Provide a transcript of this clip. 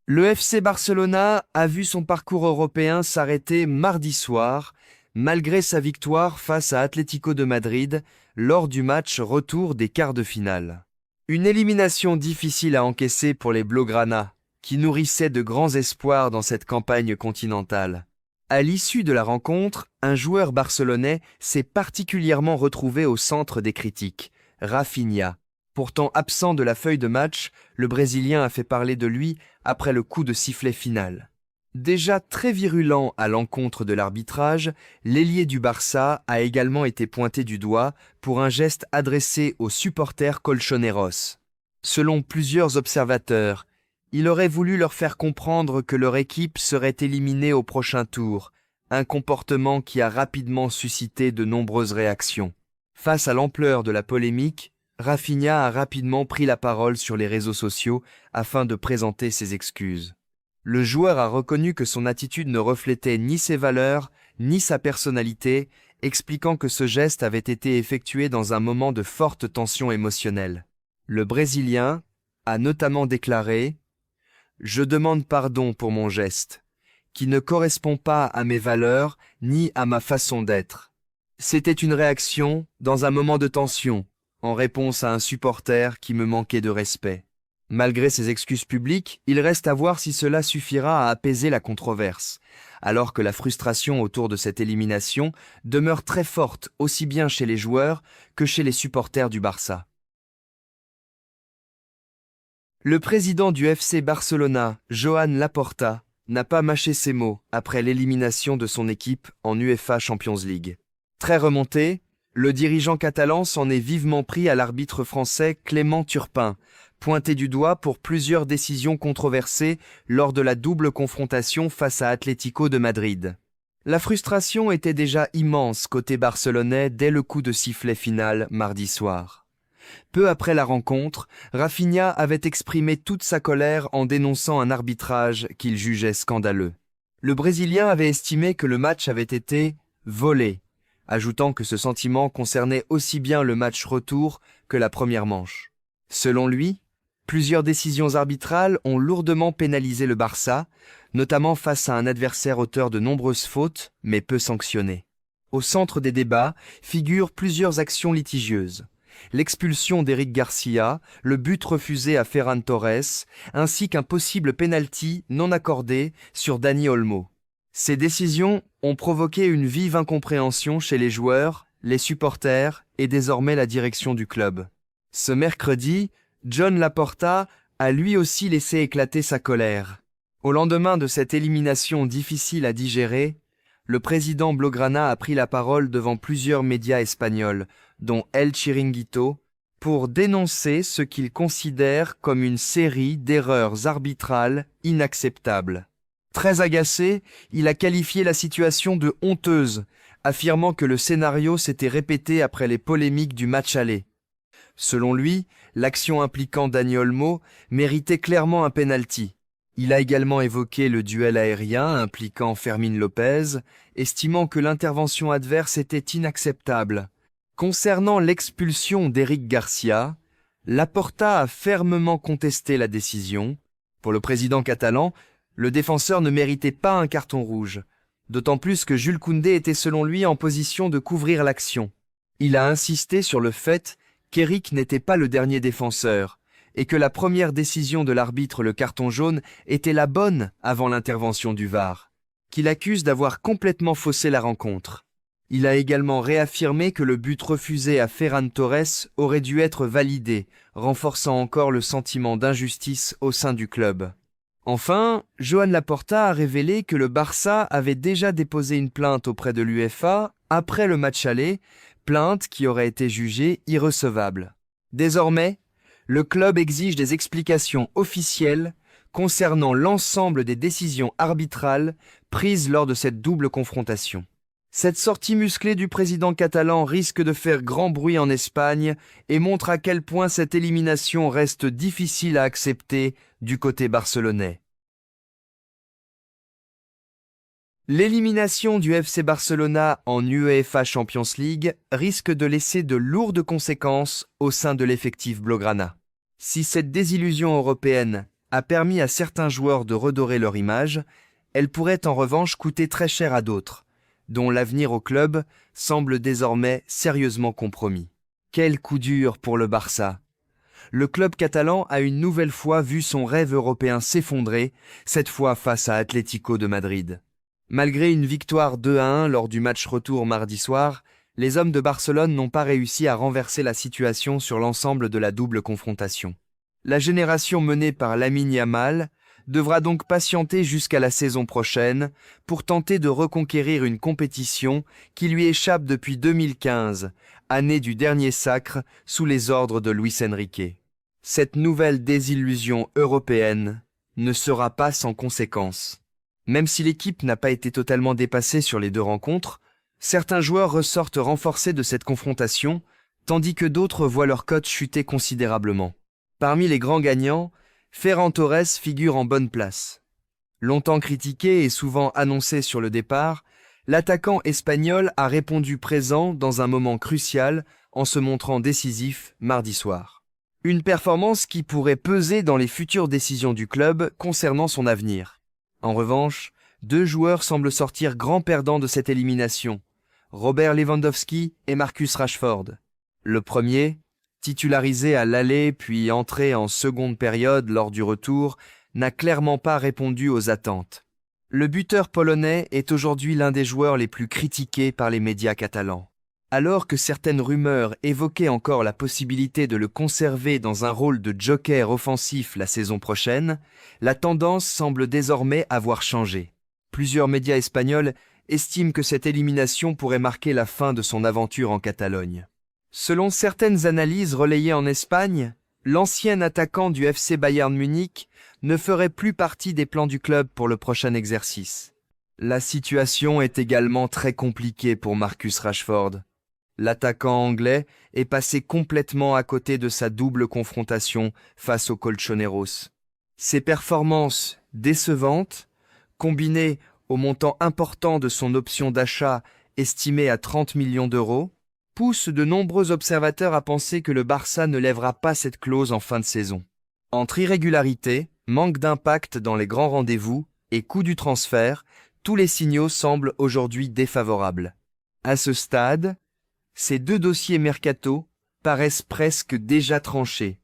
Le FC Barcelona a vu son parcours européen s'arrêter mardi soir, malgré sa victoire face à Atlético de Madrid lors du match retour des quarts de finale. Une élimination difficile à encaisser pour les Blaugrana, qui nourrissaient de grands espoirs dans cette campagne continentale. À l'issue de la rencontre, un joueur barcelonais s'est particulièrement retrouvé au centre des critiques, Rafinha. Pourtant absent de la feuille de match, le Brésilien a fait parler de lui après le coup de sifflet final. Déjà très virulent à l'encontre de l'arbitrage, l'ailier du Barça a également été pointé du doigt pour un geste adressé aux supporters colchoneros. Selon plusieurs observateurs, il aurait voulu leur faire comprendre que leur équipe serait éliminée au prochain tour, un comportement qui a rapidement suscité de nombreuses réactions. Face à l'ampleur de la polémique, Rafinha a rapidement pris la parole sur les réseaux sociaux afin de présenter ses excuses. Le joueur a reconnu que son attitude ne reflétait ni ses valeurs, ni sa personnalité, expliquant que ce geste avait été effectué dans un moment de forte tension émotionnelle. Le Brésilien a notamment déclaré « Je demande pardon pour mon geste, qui ne correspond pas à mes valeurs ni à ma façon d'être. C'était une réaction dans un moment de tension, en réponse à un supporter qui me manquait de respect. » Malgré ses excuses publiques, il reste à voir si cela suffira à apaiser la controverse, alors que la frustration autour de cette élimination demeure très forte aussi bien chez les joueurs que chez les supporters du Barça. Le président du FC Barcelona, Joan Laporta, n'a pas mâché ses mots après l'élimination de son équipe en UEFA Champions League. Très remonté, le dirigeant catalan s'en est vivement pris à l'arbitre français Clément Turpin, pointé du doigt pour plusieurs décisions controversées lors de la double confrontation face à Atlético de Madrid. La frustration était déjà immense côté barcelonais dès le coup de sifflet final mardi soir. Peu après la rencontre, Rafinha avait exprimé toute sa colère en dénonçant un arbitrage qu'il jugeait scandaleux. Le Brésilien avait estimé que le match avait été « volé », ajoutant que ce sentiment concernait aussi bien le match retour que la première manche. Selon lui, plusieurs décisions arbitrales ont lourdement pénalisé le Barça, notamment face à un adversaire auteur de nombreuses fautes, mais peu sanctionné. Au centre des débats figurent plusieurs actions litigieuses. L'expulsion d'Éric Garcia, le but refusé à Ferran Torres, ainsi qu'un possible pénalty non accordé sur Dani Olmo. Ces décisions ont provoqué une vive incompréhension chez les joueurs, les supporters et désormais la direction du club. Ce mercredi, Joan Laporta a lui aussi laissé éclater sa colère. Au lendemain de cette élimination difficile à digérer, le président Blaugrana a pris la parole devant plusieurs médias espagnols, dont El Chiringuito, pour dénoncer ce qu'il considère comme une série d'erreurs arbitrales inacceptables. Très agacé, il a qualifié la situation de honteuse, affirmant que le scénario s'était répété après les polémiques du match aller. Selon lui, l'action impliquant Dani Olmo méritait clairement un penalty. Il a également évoqué le duel aérien impliquant Fermín López, estimant que l'intervention adverse était inacceptable. Concernant l'expulsion d'Éric Garcia, Laporta a fermement contesté la décision. Pour le président catalan, le défenseur ne méritait pas un carton rouge, d'autant plus que Jules Koundé était selon lui en position de couvrir l'action. Il a insisté sur le fait qu'Éric n'était pas le dernier défenseur, et que la première décision de l'arbitre, le carton jaune, était la bonne avant l'intervention du VAR, qu'il accuse d'avoir complètement faussé la rencontre. Il a également réaffirmé que le but refusé à Ferran Torres aurait dû être validé, renforçant encore le sentiment d'injustice au sein du club. Enfin, Joan Laporta a révélé que le Barça avait déjà déposé une plainte auprès de l'UEFA après le match aller, plainte qui aurait été jugée irrecevable. Désormais, le club exige des explications officielles concernant l'ensemble des décisions arbitrales prises lors de cette double confrontation. Cette sortie musclée du président catalan risque de faire grand bruit en Espagne et montre à quel point cette élimination reste difficile à accepter du côté barcelonais. L'élimination du FC Barcelona en UEFA Champions League risque de laisser de lourdes conséquences au sein de l'effectif Blaugrana. Si cette désillusion européenne a permis à certains joueurs de redorer leur image, elle pourrait en revanche coûter très cher à d'autres, dont l'avenir au club semble désormais sérieusement compromis. Quel coup dur pour le Barça! Le club catalan a une nouvelle fois vu son rêve européen s'effondrer, cette fois face à Atlético de Madrid. Malgré une victoire 2-1 lors du match retour mardi soir, les hommes de Barcelone n'ont pas réussi à renverser la situation sur l'ensemble de la double confrontation. La génération menée par Lamine Yamal devra donc patienter jusqu'à la saison prochaine pour tenter de reconquérir une compétition qui lui échappe depuis 2015, année du dernier sacre sous les ordres de Luis Enrique. Cette nouvelle désillusion européenne ne sera pas sans conséquences. Même si l'équipe n'a pas été totalement dépassée sur les deux rencontres, certains joueurs ressortent renforcés de cette confrontation, tandis que d'autres voient leur cote chuter considérablement. Parmi les grands gagnants, Ferran Torres figure en bonne place. Longtemps critiqué et souvent annoncé sur le départ, l'attaquant espagnol a répondu présent dans un moment crucial en se montrant décisif mardi soir. Une performance qui pourrait peser dans les futures décisions du club concernant son avenir. En revanche, deux joueurs semblent sortir grands perdants de cette élimination, Robert Lewandowski et Marcus Rashford. Le premier, titularisé à l'aller puis entré en seconde période lors du retour, n'a clairement pas répondu aux attentes. Le buteur polonais est aujourd'hui l'un des joueurs les plus critiqués par les médias catalans. Alors que certaines rumeurs évoquaient encore la possibilité de le conserver dans un rôle de joker offensif la saison prochaine, la tendance semble désormais avoir changé. Plusieurs médias espagnols estiment que cette élimination pourrait marquer la fin de son aventure en Catalogne. Selon certaines analyses relayées en Espagne, l'ancien attaquant du FC Bayern Munich ne ferait plus partie des plans du club pour le prochain exercice. La situation est également très compliquée pour Marcus Rashford. L'attaquant anglais est passé complètement à côté de sa double confrontation face aux Colchoneros. Ses performances décevantes, combinées au montant important de son option d'achat estimée à 30 millions d'euros, poussent de nombreux observateurs à penser que le Barça ne lèvera pas cette clause en fin de saison. Entre irrégularité, manque d'impact dans les grands rendez-vous et coût du transfert, tous les signaux semblent aujourd'hui défavorables. À ce stade, ces deux dossiers mercato paraissent presque déjà tranchés.